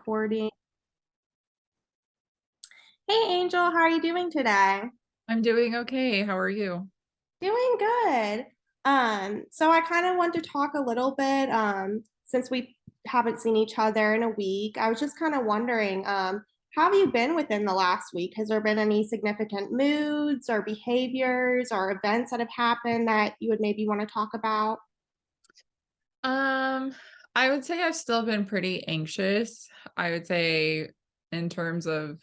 recording. Hey Angel, how are you doing today? I'm doing okay. How are you? Doing good. So I kind of want to talk a little bit, since we haven't seen each other in a week. I was just kind of wondering, how have you been within the last week? Has there been any significant moods or behaviors or events that have happened that you would maybe want to talk about? Um, I would say I've still been pretty anxious. I would say in terms of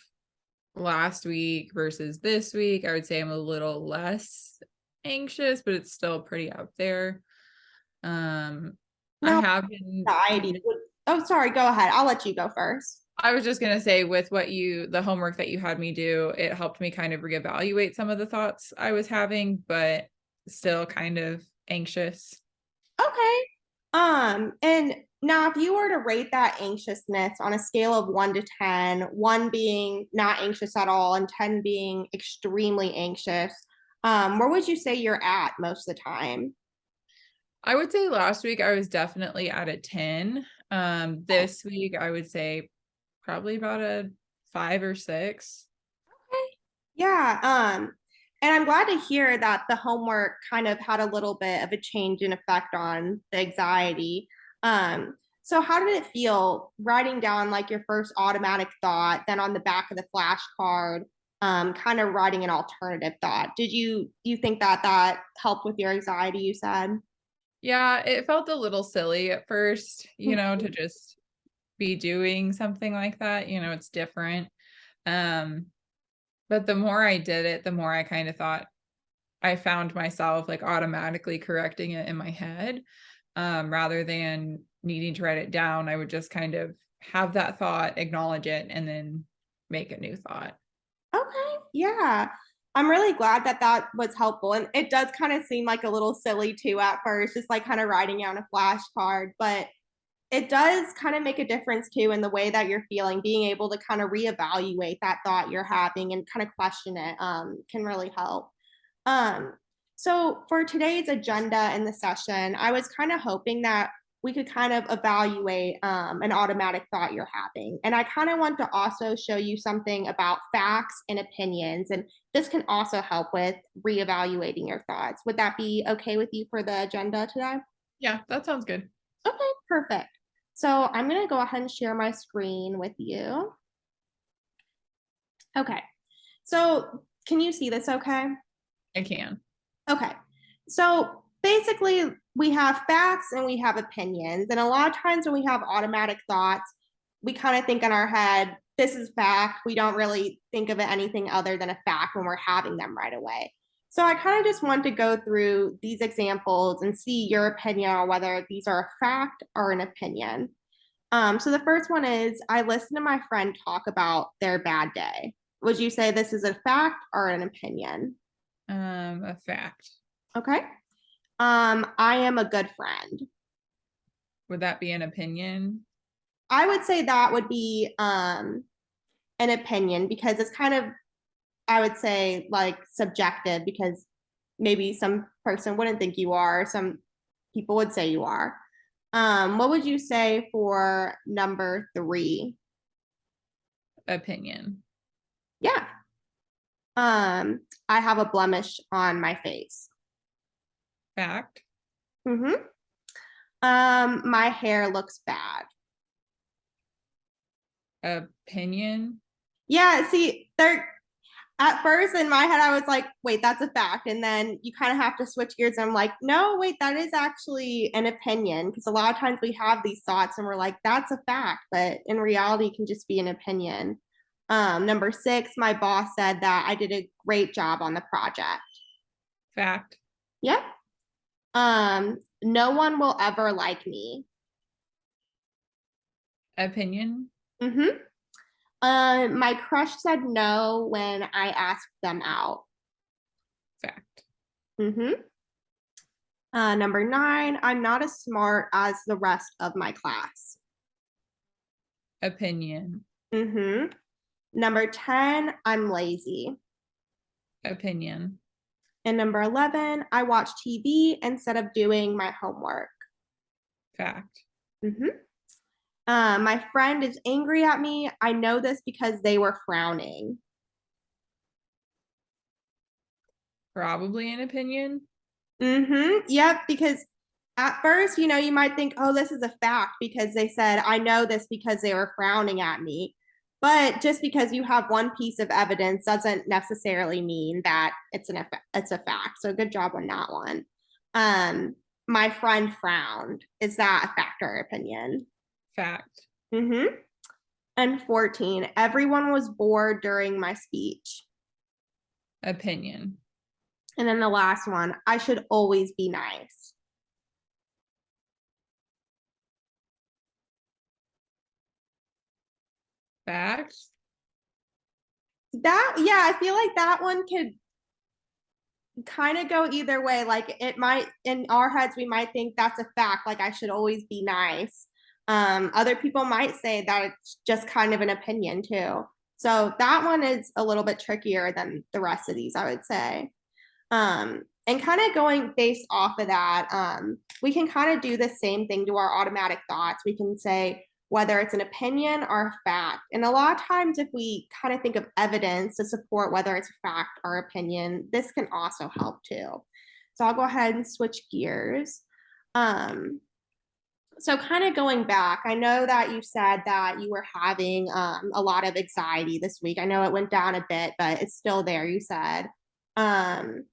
last week versus this week, I would say I'm a little less anxious, but it's still pretty up there. I No, have been anxiety. kind of Oh, sorry, go ahead. I'll let you go first. I was just gonna say with the homework that you had me do, it helped me kind of reevaluate some of the thoughts I was having, but still kind of anxious. Okay. And now if you were to rate that anxiousness on a scale of 1 to 10, one being not anxious at all and 10 being extremely anxious, where would you say you're at most of the time? I would say last week I was definitely at a 10. This week I would say probably about a 5 or 6. Okay. Yeah. And I'm glad to hear that the homework kind of had a little bit of a change in effect on the anxiety. So how did it feel writing down like your first automatic thought, then on the back of the flashcard, kind of writing an alternative thought? Did you think that that helped with your anxiety, you said? Yeah, it felt a little silly at first, to just be doing something like that. It's different. Um, but the more I did it, the more I kind of thought I found myself like automatically correcting it in my head. Rather than needing to write it down, I would just kind of have that thought, acknowledge it, and then make a new thought. Okay, yeah. I'm really glad that that was helpful. And it does kind of seem like a little silly too at first, just like kind of writing out a flashcard, but it does kind of make a difference too in the way that you're feeling. Being able to kind of reevaluate that thought you're having and kind of question it, can really help. Um, so for today's agenda in the session, I was kind of hoping that we could kind of evaluate, an automatic thought you're having. And I kind of want to also show you something about facts and opinions. And this can also help with reevaluating your thoughts. Would that be okay with you for the agenda today? Yeah, that sounds good. Okay, perfect. So I'm going to go ahead and share my screen with you. Okay. So can you see this okay? I can. Okay. So basically, we have facts and we have opinions. And a lot of times when we have automatic thoughts, we kind of think in our head, this is fact. We don't really think of it anything other than a fact when we're having them right away. So I kind of just want to go through these examples and see your opinion on whether these are a fact or an opinion. So the first one is I listened to my friend talk about their bad day. Would you say this is a fact or an opinion? A fact. Okay. I am a good friend. Would that be an opinion? I would say that would be, an opinion because it's kind of, I would say, like subjective because maybe some person wouldn't think you are, some people would say you are. What would you say for number three? Opinion. Yeah. I have a blemish on my face. Fact. Mm-hmm. My hair looks bad. Opinion. Yeah, see, there at first in my head, I was like, wait, that's a fact. And then you kind of have to switch gears. And I'm like, no, wait, that is actually an opinion. Because a lot of times we have these thoughts and we're like, that's a fact. But in reality, it can just be an opinion. Number six, my boss said that I did a great job on the project. Fact. Yep. No one will ever like me. Opinion. Mm-hmm. My crush said no when I asked them out. Fact. Mm-hmm. Number nine, I'm not as smart as the rest of my class. Opinion. Mm-hmm. Number 10, I'm lazy. Opinion. And number 11, I watch TV instead of doing my homework. Fact. Mm-hmm. My friend is angry at me. I know this because they were frowning. Probably an opinion. Yep, because at first, you might think, oh, this is a fact because they said, I know this because they were frowning at me. But just because you have one piece of evidence doesn't necessarily mean that it's a fact. So good job on that one. Um, my friend frowned. Is that a fact or opinion? Fact. Mm-hmm. And 14, everyone was bored during my speech. Opinion. And then the last one, I should always be nice. Fact. That, yeah, I feel like that one could kind of go either way. Like it might, in our heads, we might think that's a fact, like I should always be nice. Other people might say that it's just kind of an opinion too. So that one is a little bit trickier than the rest of these, I would say. And kind of going based off of that, we can kind of do the same thing to our automatic thoughts. We can say whether it's an opinion or a fact. And a lot of times, if we kind of think of evidence to support whether it's a fact or opinion, this can also help too. So I'll go ahead and switch gears. Um, so kind of going back, I know that you said that you were having a lot of anxiety this week. I know it went down a bit, but it's still there, you said. Um,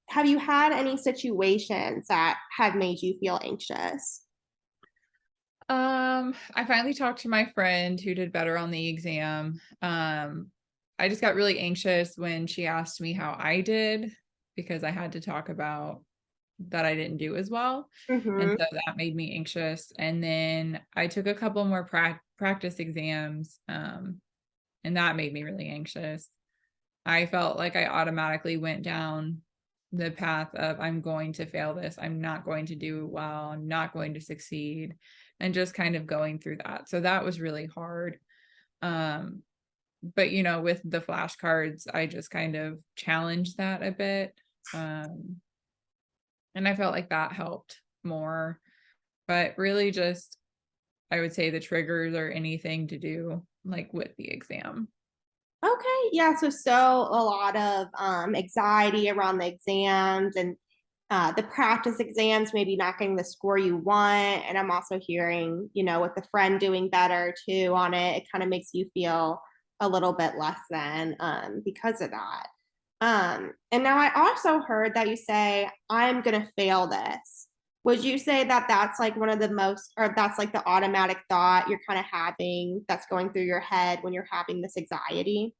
have you had any situations that have made you feel anxious? I finally talked to my friend who did better on the exam. I just got really anxious when she asked me how I did because I had to talk about that I didn't do as well. And Mm-hmm. so that made me anxious. And then I took a couple more practice exams, and that made me really anxious. I felt like I automatically went down the path of I'm going to fail this. I'm not going to do well. I'm not going to succeed. And just kind of going through that. So that was really hard. Um, but with the flashcards, I just kind of challenged that a bit. And I felt like that helped more. But really just I would say the triggers or anything to do like with the exam. Okay, yeah, so still a lot of anxiety around the exams and the practice exams, maybe not getting the score you want. And I'm also hearing, with the friend doing better too on it, it kind of makes you feel a little bit less than because of that. And now I also heard that you say, I'm going to fail this. Would you say that that's like one of the most, or that's like the automatic thought you're kind of having that's going through your head when you're having this anxiety?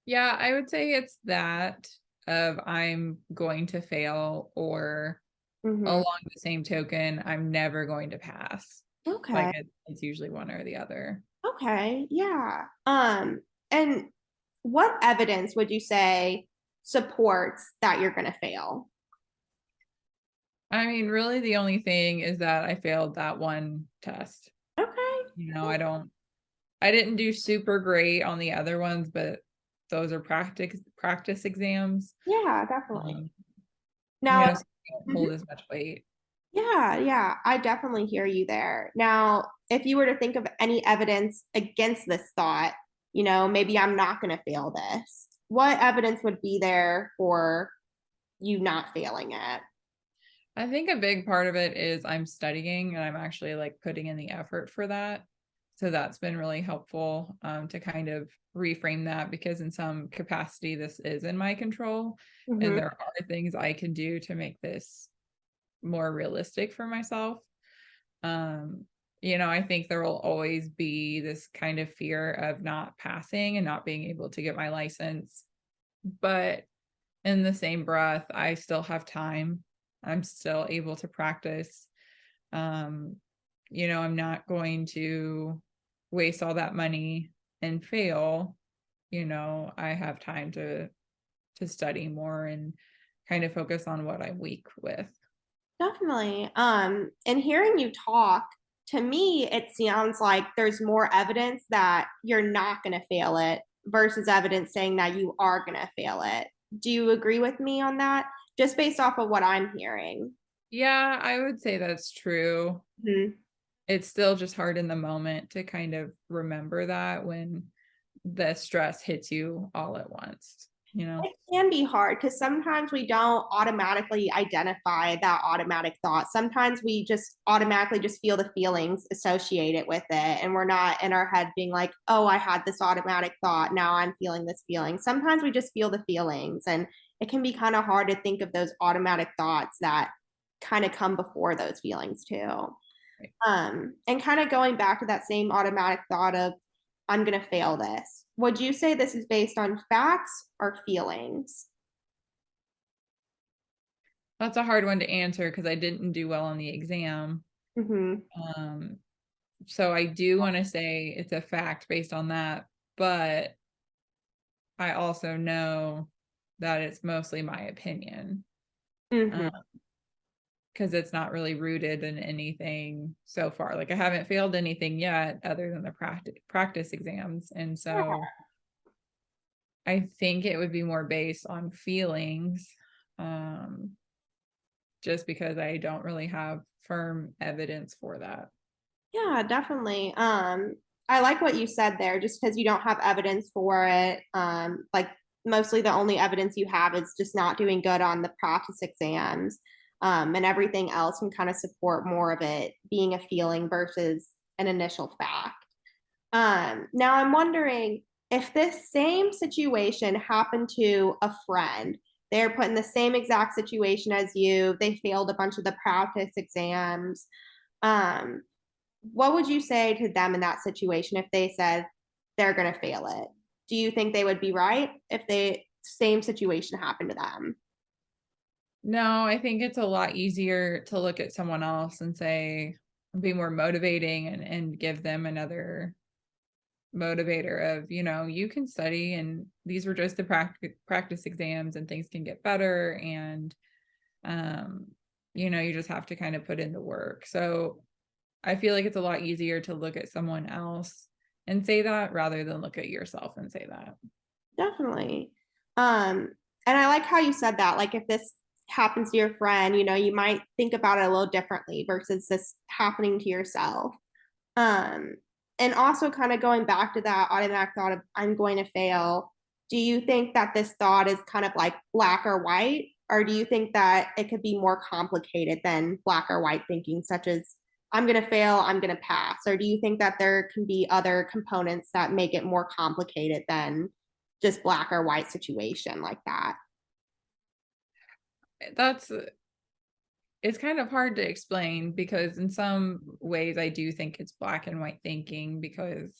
Yeah, I would say it's that of I'm going to fail, or Mm-hmm. along the same token, I'm never going to pass. Like Okay. it's usually one or the other. Okay. Yeah. And what evidence would you say supports that you're going to fail? I mean, really the only thing is that I failed that one test. Okay. I didn't do super great on the other ones, but those are practice exams. Yeah, definitely. Um, Now, so they don't hold mhm. as much weight. Yeah, I definitely hear you there. Now, if you were to think of any evidence against this thought, maybe I'm not going to fail this, what evidence would be there for you not failing it? I think a big part of it is I'm studying and I'm actually like putting in the effort for that. So that's been really helpful, to kind of reframe that, because in some capacity this is in my control and Hmm. there are things I can do to make this more realistic for myself. Um, I think there will always be this kind of fear of not passing and not being able to get my license. But in the same breath, I still have time. I'm still able to practice. Um, I'm not going to waste all that money and fail. I have time to study more and kind of focus on what I'm weak with. Definitely. And hearing you talk, to me, it sounds like there's more evidence that you're not going to fail it versus evidence saying that you are going to fail it. Do you agree with me on that? Just based off of what I'm hearing. Yeah, I would say that's true. Mhm. it's still just hard in the moment to kind of remember that when the stress hits you all at once, you know? It can be hard because sometimes we don't automatically identify that automatic thought. Sometimes we just automatically just feel the feelings associated with it. And we're not in our head being like, oh, I had this automatic thought. Now I'm feeling this feeling. Sometimes we just feel the feelings. And it can be kind of hard to think of those automatic thoughts that kind of come before those feelings too. Right. And kind of going back to that same automatic thought of, I'm going to fail this. Would you say this is based on facts or feelings? That's a hard one to answer because I didn't do well on the exam. Mm-hmm. Um, so I do want to say it's a fact based on that, but I also know that it's mostly my opinion. Mm-hmm. Because it's not really rooted in anything so far. Like I haven't failed anything yet other than the practice exams. And so I think it would be more based on feelings, um, just because I don't really have firm evidence for that. Yeah, definitely. I like what you said there, just because you don't have evidence for it. Like mostly the only evidence you have is just not doing good on the practice exams. And everything else can kind of support more of it being a feeling versus an initial fact. Now I'm wondering if this same situation happened to a friend, they're put in the same exact situation as you, they failed a bunch of the practice exams. Um, what would you say to them in that situation if they said they're going to fail it? Do you think they would be right if the same situation happened to them? No, I think it's a lot easier to look at someone else and say, be more motivating and give them another motivator of, you can study and these were just the practice exams and things can get better. And, um, you just have to kind of put in the work. So I feel like it's a lot easier to look at someone else and say that rather than look at yourself and say that. Definitely. And I like how you said that. Like if this happens to your friend, you might think about it a little differently versus this happening to yourself. Um, and also kind of going back to that automatic thought of I'm going to fail. Do you think that this thought is kind of like black or white? Or do you think that it could be more complicated than black or white thinking, such as I'm going to fail, I'm going to pass? Or do you think that there can be other components that make it more complicated than just black or white situation like that? That's it's kind of hard to explain because in some ways I do think it's black and white thinking because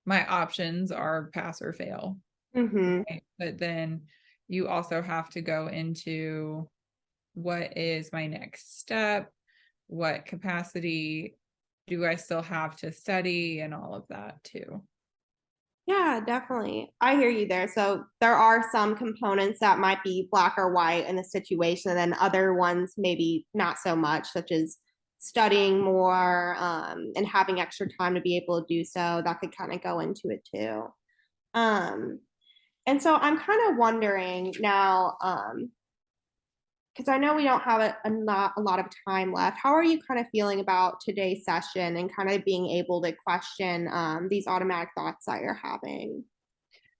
my options are pass or fail. Mm-hmm. Right? But then you also have to go into what is my next step? What capacity do I still have to study and all of that too? Yeah, definitely. I hear you there. So there are some components that might be black or white in the situation, and then other ones maybe not so much, such as studying more and having extra time to be able to do so. That could kind of go into it too. Um, and so I'm kind of wondering now, because I know we don't have not a lot of time left. How are you kind of feeling about today's session and kind of being able to question these automatic thoughts that you're having?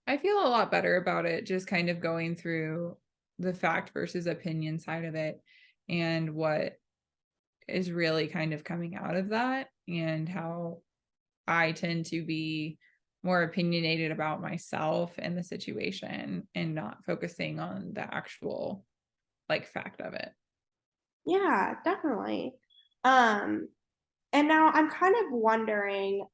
I feel a lot better about it, just kind of going through the fact versus opinion side of it and what is really kind of coming out of that and how I tend to be more opinionated about myself and the situation and not focusing on the actual like fact of it. Yeah, definitely. Um, and now I'm kind of wondering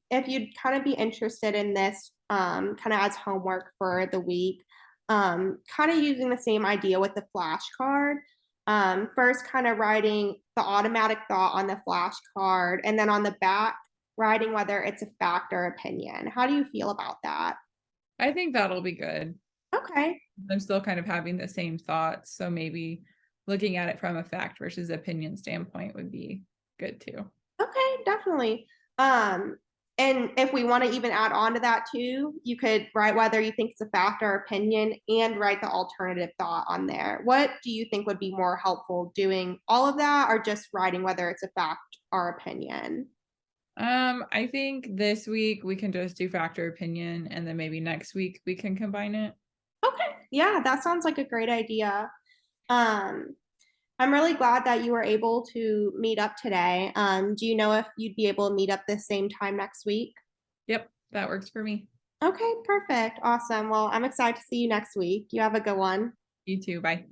if you'd kind of be interested in this kind of as homework for the week, kind of using the same idea with the flashcard. First, kind of writing the automatic thought on the flashcard, and then on the back, writing whether it's a fact or opinion. How do you feel about that? I think that'll be good. Okay. I'm still kind of having the same thoughts, so maybe looking at it from a fact versus opinion standpoint would be good too. Okay, definitely. Um, and if we want to even add on to that too, you could write whether you think it's a fact or opinion and write the alternative thought on there. What do you think would be more helpful, doing all of that or just writing whether it's a fact our opinion? I think this week we can just do factor opinion, and then maybe next week we can combine it. Okay. Yeah, that sounds like a great idea. Um, I'm really glad that you were able to meet up today. Do you know if you'd be able to meet up the same time next week? Yep, that works for me. Okay, perfect. Awesome. Well, I'm excited to see you next week. You have a good one. You too. Bye.